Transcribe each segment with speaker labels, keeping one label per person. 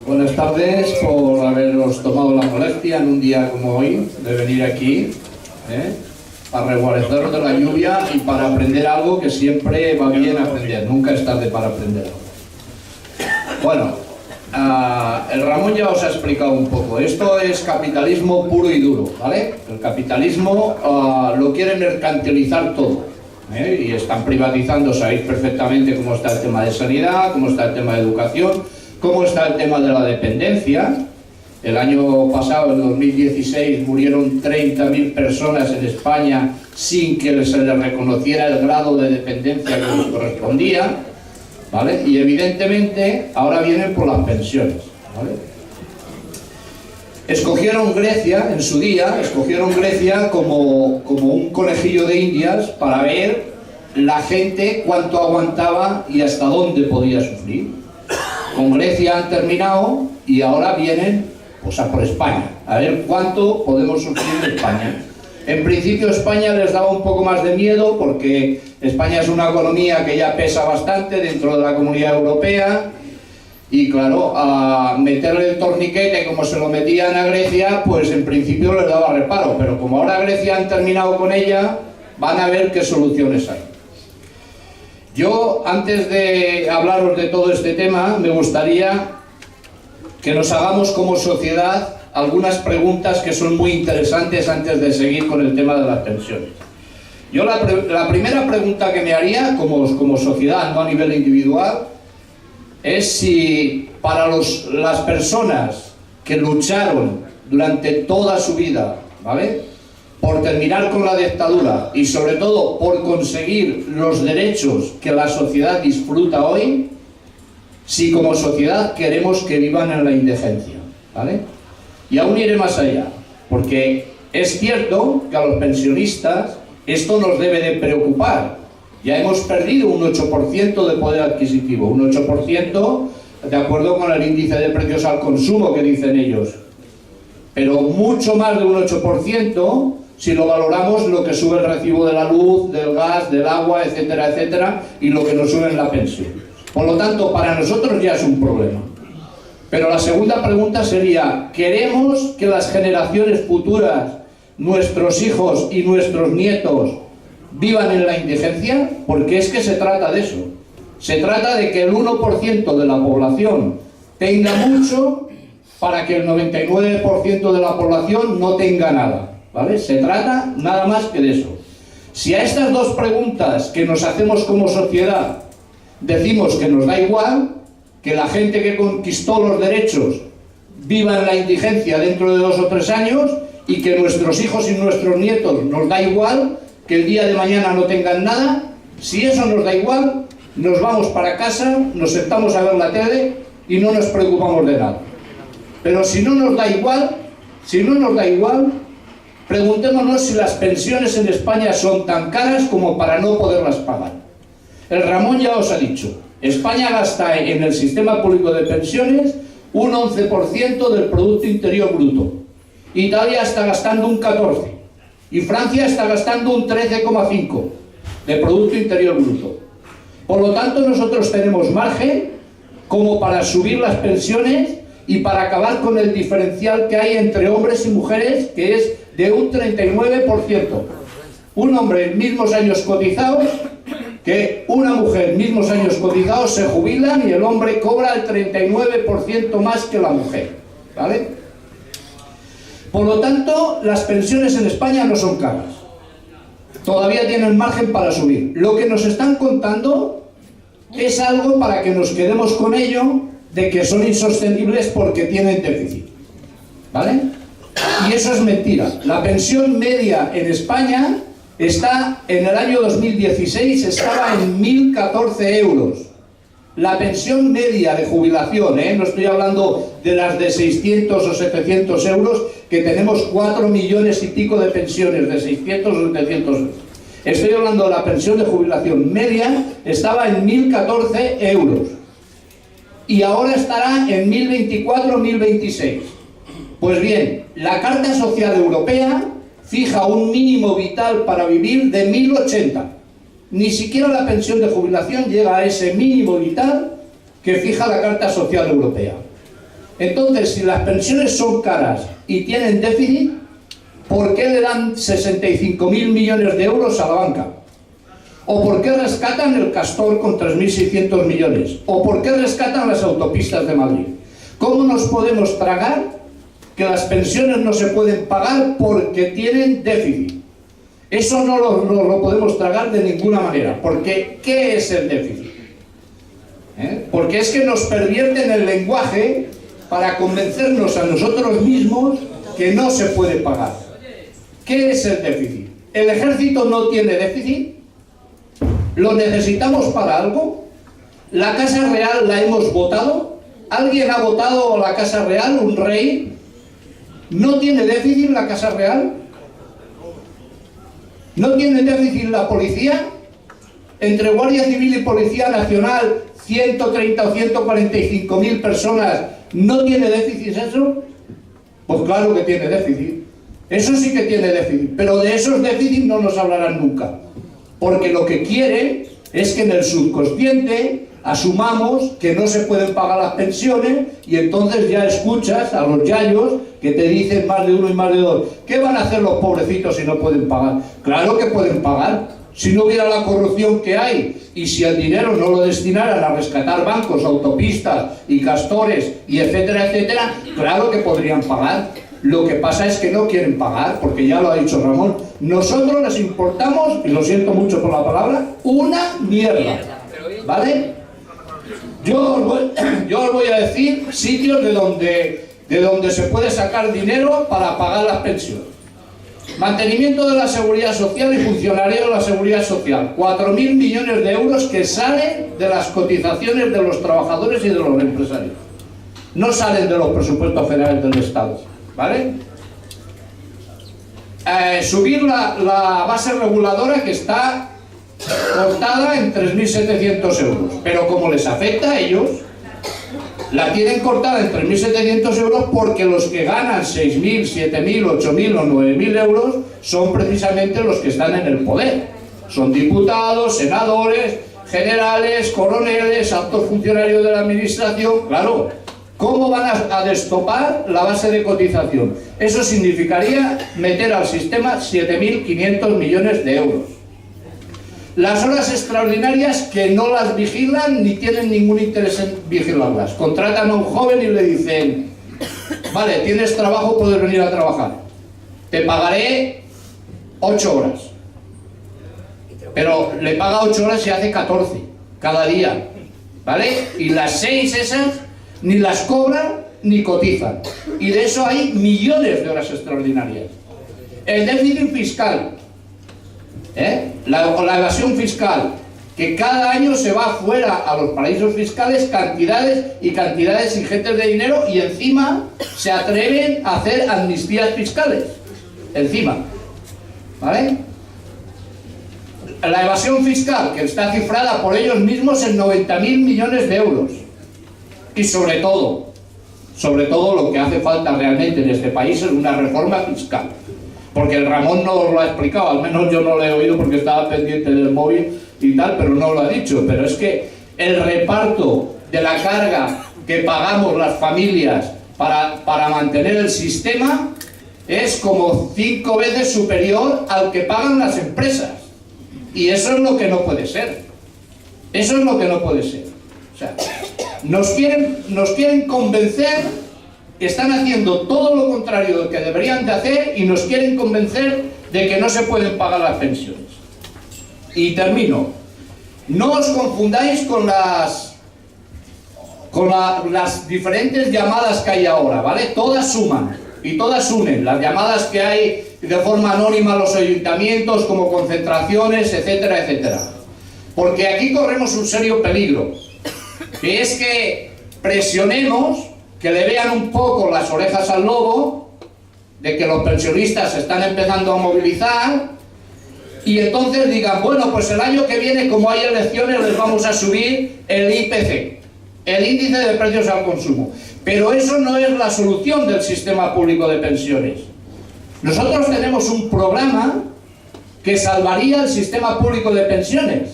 Speaker 1: Buenas tardes por haberos tomado la molestia en un día como hoy de venir aquí para reguareceros de la lluvia y para aprender algo que siempre va bien aprender, nunca es tarde para aprender algo. Bueno, el Ramón ya os ha explicado un poco, esto es capitalismo puro y duro, ¿vale? El capitalismo lo quiere mercantilizar todo, y están privatizando, sabéis perfectamente cómo está el tema de sanidad, cómo está el tema de educación, cómo está el tema de la dependencia. El año pasado, en 2016, murieron 30.000 personas en España sin que se les reconociera el grado de dependencia que les correspondía, ¿vale? Y evidentemente ahora vienen por las pensiones, ¿vale? Escogieron Grecia, en su día, escogieron Grecia como un conejillo de Indias para ver la gente cuánto aguantaba y hasta dónde podía sufrir. Con Grecia han terminado y ahora vienen pues a por España, a ver cuánto podemos sufrir en España. En principio España les daba un poco más de miedo porque España es una economía que ya pesa bastante dentro de la Comunidad Europea y claro, a meterle el torniquete como se lo metían a Grecia, pues en principio les daba reparo, pero como ahora Grecia han terminado con ella, van a ver qué soluciones hay. Yo, antes de hablaros de todo este tema, me gustaría que nos hagamos como sociedad algunas preguntas que son muy interesantes antes de seguir con el tema de las pensiones. Yo la primera pregunta que me haría como sociedad, no a nivel individual, es si para las personas que lucharon durante toda su vida, ¿vale?, por terminar con la dictadura y sobre todo por conseguir los derechos que la sociedad disfruta hoy, si como sociedad queremos que vivan en la indigencia, ¿vale? Y aún iré más allá, porque es cierto que a los pensionistas esto nos debe de preocupar. Ya hemos perdido un 8% de poder adquisitivo, un 8% de acuerdo con el índice de precios al consumo que dicen ellos, pero mucho más de un 8% si lo valoramos lo que sube el recibo de la luz, del gas, del agua, etcétera, etcétera, y lo que nos sube en la pensión. Por lo tanto, para nosotros ya es un problema. Pero la segunda pregunta sería, ¿queremos que las generaciones futuras, nuestros hijos y nuestros nietos, vivan en la indigencia? Porque es que se trata de eso. Se trata de que el 1% de la población tenga mucho para que el 99% de la población no tenga nada, ¿vale? Se trata nada más que de eso. Si a estas dos preguntas que nos hacemos como sociedad decimos que nos da igual, que la gente que conquistó los derechos viva en la indigencia dentro de 2 o 3 años y que nuestros hijos y nuestros nietos nos da igual, que el día de mañana no tengan nada, si eso nos da igual, nos vamos para casa, nos sentamos a ver la tele y no nos preocupamos de nada. Pero si no nos da igual, preguntémonos si las pensiones en España son tan caras como para no poderlas pagar. El Ramón ya os ha dicho, España gasta en el sistema público de pensiones un 11% del Producto Interior Bruto. Italia está gastando un 14% y Francia está gastando un 13,5% de Producto Interior Bruto. Por lo tanto, nosotros tenemos margen como para subir las pensiones y para acabar con el diferencial que hay entre hombres y mujeres, que es de un 39%. Un hombre en mismos años cotizados que una mujer mismos años cotizados se jubilan y el hombre cobra el 39% más que la mujer, ¿vale? Por lo tanto, las pensiones en España no son caras. Todavía tienen margen para subir. Lo que nos están contando es algo para que nos quedemos con ello, de que son insostenibles porque tienen déficit, ¿vale? Y eso es mentira. La pensión media en España está, en el año 2016, estaba en 1.014 euros. La pensión media de jubilación, no estoy hablando de las de 600 o 700 euros, que tenemos 4 millones y pico de pensiones de 600 o 700 euros. Estoy hablando de la pensión de jubilación media, estaba en 1.014 euros. Y ahora estará en 1.024 o 1.026. Pues bien, la Carta Social Europea fija un mínimo vital para vivir de 1.080. Ni siquiera la pensión de jubilación llega a ese mínimo vital que fija la Carta Social Europea. Entonces, si las pensiones son caras y tienen déficit, ¿por qué le dan 65.000 millones de euros a la banca? ¿O por qué rescatan el Castor con 3.600 millones? ¿O por qué rescatan las autopistas de Madrid? ¿Cómo nos podemos tragar que las pensiones no se pueden pagar porque tienen déficit? Eso no lo podemos tragar de ninguna manera. Porque, ¿qué es el déficit? Porque es que nos pervierten el lenguaje para convencernos a nosotros mismos que no se puede pagar. ¿Qué es el déficit? ¿El ejército no tiene déficit? ¿Lo necesitamos para algo? ¿La Casa Real la hemos votado? ¿Alguien ha votado la Casa Real? ¿Un rey? ¿No tiene déficit la Casa Real? ¿No tiene déficit la policía? Entre Guardia Civil y Policía Nacional, 130 o 145.000 personas, ¿no tiene déficit eso? Pues claro que tiene déficit. Eso sí que tiene déficit, pero de esos déficits no nos hablarán nunca. Porque lo que quieren es que en el subconsciente asumamos que no se pueden pagar las pensiones y entonces ya escuchas a los yayos que te dicen más de uno y más de dos. ¿Qué van a hacer los pobrecitos si no pueden pagar? Claro que pueden pagar. Si no hubiera la corrupción que hay y si el dinero no lo destinaran a rescatar bancos, autopistas y castores y etcétera, etcétera, claro que podrían pagar. Lo que pasa es que no quieren pagar, porque ya lo ha dicho Ramón. Nosotros les importamos, y lo siento mucho por la palabra, una mierda. ¿Vale? Yo os voy a decir sitios de donde se puede sacar dinero para pagar las pensiones. Mantenimiento de la seguridad social y funcionario de la seguridad social. 4.000 millones de euros que salen de las cotizaciones de los trabajadores y de los empresarios. No salen de los presupuestos federales del Estado. ¿Vale? Subir la base reguladora que está cortada en 3.700 euros. Pero como les afecta a ellos, la tienen cortada en 3.700 euros porque los que ganan 6.000, 7.000, 8.000 o 9.000 euros son precisamente los que están en el poder. Son diputados, senadores, generales, coroneles, altos funcionarios de la administración. Claro, ¿cómo van a destopar la base de cotización? Eso significaría meter al sistema 7.500 millones de euros. Las horas extraordinarias que no las vigilan ni tienen ningún interés en vigilarlas. Contratan a un joven y le dicen: vale, tienes trabajo, puedes venir a trabajar. Te pagaré 8 horas. Pero le paga 8 horas y hace 14 cada día. ¿Vale? Y las 6 esas ni las cobran ni cotizan. Y de eso hay millones de horas extraordinarias. El déficit fiscal, la evasión fiscal, que cada año se va fuera a los paraísos fiscales cantidades y cantidades ingentes de dinero y encima se atreven a hacer amnistías fiscales. Encima. ¿Vale? La evasión fiscal, que está cifrada por ellos mismos en 90.000 millones de euros. Y sobre todo lo que hace falta realmente en este país es una reforma fiscal. Porque el Ramón no os lo ha explicado, al menos yo no lo he oído porque estaba pendiente del móvil y tal, pero no lo ha dicho. Pero es que el reparto de la carga que pagamos las familias para mantener el sistema es como 5 veces superior al que pagan las empresas. Y eso es lo que no puede ser. Eso es lo que no puede ser. O sea, nos quieren convencer que están haciendo todo lo contrario de lo que deberían de hacer y nos quieren convencer de que no se pueden pagar las pensiones. Y termino. No os confundáis con las diferentes llamadas que hay ahora, ¿vale? Todas suman y todas unen. Las llamadas que hay de forma anónima a los ayuntamientos como concentraciones, etcétera, etcétera. Porque aquí corremos un serio peligro, que es que presionemos, que le vean un poco las orejas al lobo, de que los pensionistas se están empezando a movilizar, y entonces digan, bueno, pues el año que viene, como hay elecciones, les vamos a subir el IPC, el índice de precios al consumo. Pero eso no es la solución del sistema público de pensiones. Nosotros tenemos un programa que salvaría el sistema público de pensiones.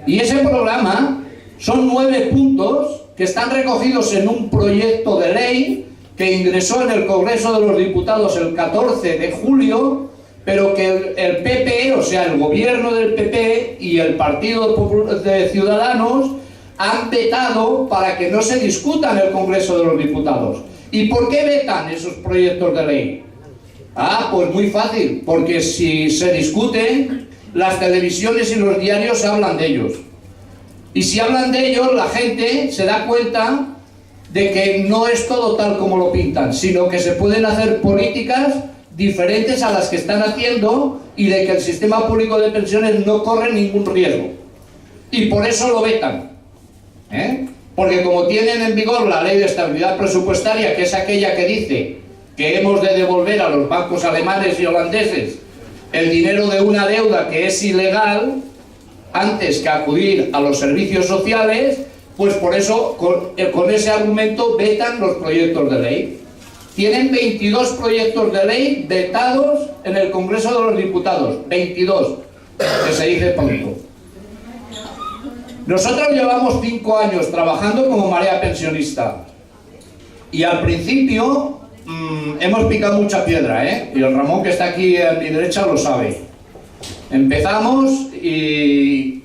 Speaker 1: Y ese programa son 9 puntos que están recogidos en un proyecto de ley que ingresó en el Congreso de los Diputados el 14 de julio, pero que el PP, o sea, el gobierno del PP y el Partido de Ciudadanos han vetado para que no se discuta en el Congreso de los Diputados. ¿Y por qué vetan esos proyectos de ley? Pues muy fácil, porque si se discuten, las televisiones y los diarios hablan de ellos. Y si hablan de ellos, la gente se da cuenta de que no es todo tal como lo pintan, sino que se pueden hacer políticas diferentes a las que están haciendo y de que el sistema público de pensiones no corre ningún riesgo. Y por eso lo vetan. Porque como tienen en vigor la ley de estabilidad presupuestaria, que es aquella que dice que hemos de devolver a los bancos alemanes y holandeses el dinero de una deuda que es ilegal, antes que acudir a los servicios sociales, pues por eso con ese argumento vetan los proyectos de ley. Tienen 22 proyectos de ley vetados en el Congreso de los Diputados, 22, que se dice pronto. Nosotros llevamos 5 años trabajando como Marea Pensionista y al principio hemos picado mucha piedra, y el Ramón, que está aquí a mi derecha, lo sabe. Empezamos y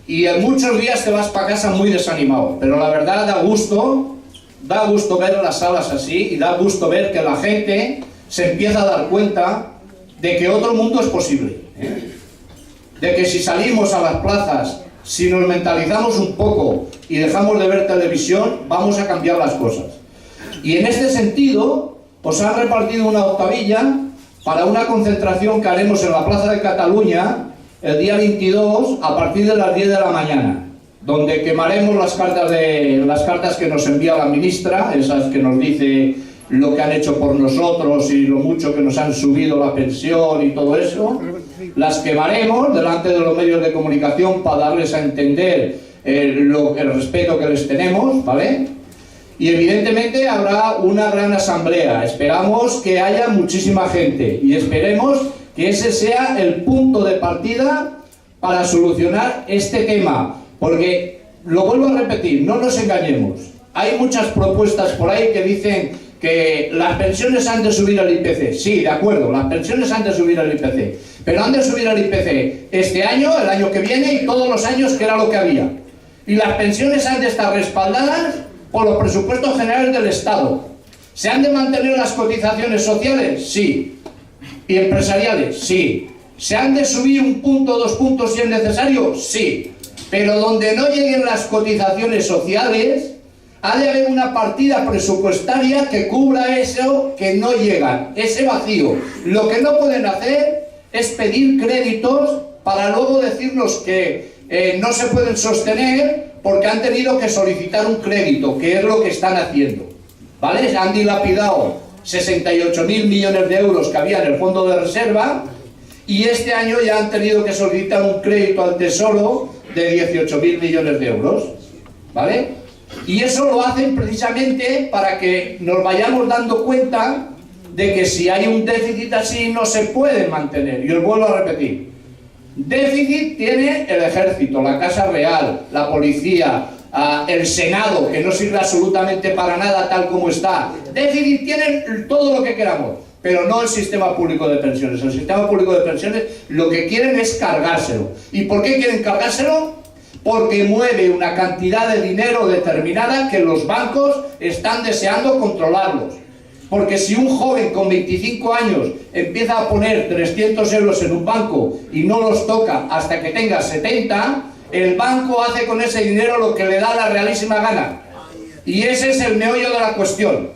Speaker 1: en muchos días te vas para casa muy desanimado, pero la verdad da gusto ver las salas así y da gusto ver que la gente se empieza a dar cuenta de que otro mundo es posible, de que si salimos a las plazas, si nos mentalizamos un poco y dejamos de ver televisión, vamos a cambiar las cosas. Y en este sentido, os han repartido una octavilla para una concentración que haremos en la Plaza de Cataluña el día 22 a partir de las 10 de la mañana, donde quemaremos las cartas que nos envía la ministra, esas que nos dice lo que han hecho por nosotros y lo mucho que nos han subido la pensión y todo eso. Las quemaremos delante de los medios de comunicación para darles a entender el respeto que les tenemos, ¿vale? Y evidentemente habrá una gran asamblea. Esperamos que haya muchísima gente y esperemos que ese sea el punto de partida para solucionar este tema, porque, lo vuelvo a repetir, no nos engañemos. Hay muchas propuestas por ahí que dicen que las pensiones han de subir al IPC. Sí, de acuerdo, las pensiones han de subir al IPC, pero han de subir al IPC este año, el año que viene y todos los años, que era lo que había. Y las pensiones han de estar respaldadas por los presupuestos generales del Estado. ¿Se han de mantener las cotizaciones sociales? Sí. ¿Y empresariales? Sí. ¿Se han de subir 1 punto, 2 puntos si es necesario? Sí. Pero donde no lleguen las cotizaciones sociales, ha de haber una partida presupuestaria que cubra eso que no llegan, ese vacío. Lo que no pueden hacer es pedir créditos para luego decirnos que no se pueden sostener porque han tenido que solicitar un crédito, que es lo que están haciendo, ¿vale? Han dilapidado 68.000 millones de euros que había en el fondo de reserva y este año ya han tenido que solicitar un crédito al Tesoro de 18.000 millones de euros, ¿vale? Y eso lo hacen precisamente para que nos vayamos dando cuenta de que si hay un déficit así no se puede mantener. Y os vuelvo a repetir. Déficit tiene el ejército, la Casa Real, la policía, el Senado, que no sirve absolutamente para nada tal como está. Déficit tiene todo lo que queramos, pero no el sistema público de pensiones. El sistema público de pensiones lo que quieren es cargárselo. ¿Y por qué quieren cargárselo? Porque mueve una cantidad de dinero determinada que los bancos están deseando controlarlos. Porque si un joven con 25 años empieza a poner 300 euros en un banco y no los toca hasta que tenga 70, el banco hace con ese dinero lo que le da la realísima gana. Y ese es el meollo de la cuestión.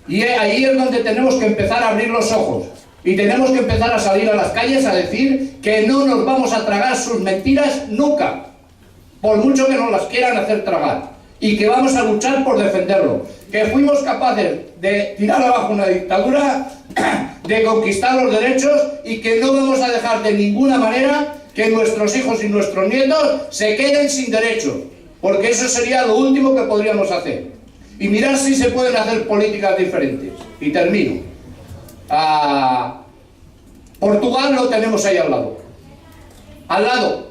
Speaker 1: Y ahí es donde tenemos que empezar a abrir los ojos. Y tenemos que empezar a salir a las calles a decir que no nos vamos a tragar sus mentiras nunca, por mucho que nos las quieran hacer tragar. Y que vamos a luchar por defenderlo. Que fuimos capaces de tirar abajo una dictadura, de conquistar los derechos y que no vamos a dejar de ninguna manera que nuestros hijos y nuestros nietos se queden sin derechos. Porque eso sería lo último que podríamos hacer. Y mirar si se pueden hacer políticas diferentes. Y termino. Portugal lo tenemos ahí al lado. Al lado.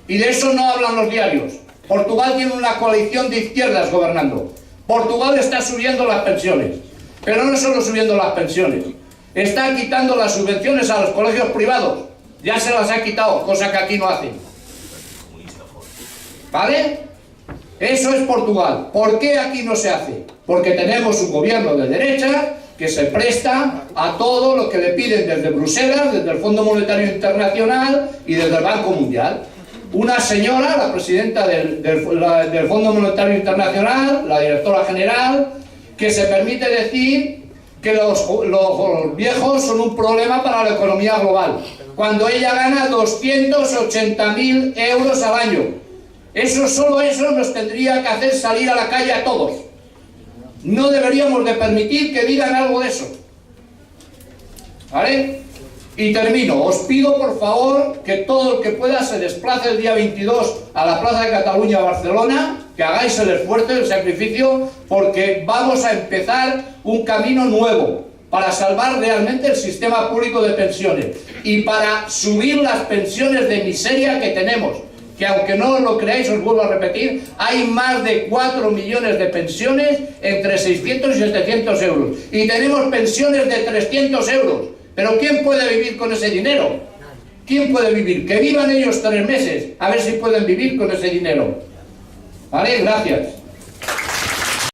Speaker 1: Y de eso no hablan los diarios. Portugal tiene una coalición de izquierdas gobernando. Portugal está subiendo las pensiones, pero no solo subiendo las pensiones, está quitando las subvenciones a los colegios privados. Ya se las ha quitado, cosa que aquí no hacen. ¿Vale? Eso es Portugal. ¿Por qué aquí no se hace? Porque tenemos un gobierno de derecha que se presta a todo lo que le piden desde Bruselas, desde el Fondo Monetario Internacional y desde el Banco Mundial. Una señora, la presidenta del Fondo Monetario Internacional, la directora general, que se permite decir que los viejos son un problema para la economía global, cuando ella gana 280.000 euros al año. Solo eso nos tendría que hacer salir a la calle a todos. No deberíamos de permitir que digan algo de eso. ¿Vale? Y termino. Os pido por favor que todo el que pueda se desplace el día 22 a la Plaza de Cataluña, Barcelona, que hagáis el esfuerzo, el sacrificio, porque vamos a empezar un camino nuevo para salvar realmente el sistema público de pensiones y para subir las pensiones de miseria que tenemos. Que aunque no lo creáis, os vuelvo a repetir, hay más de 4 millones de pensiones entre 600 y 700 euros. Y tenemos pensiones de 300 euros. ¿Pero quién puede vivir con ese dinero? ¿Quién puede vivir? Que vivan ellos 3 meses, a ver si pueden vivir con ese dinero. ¿Vale? Gracias.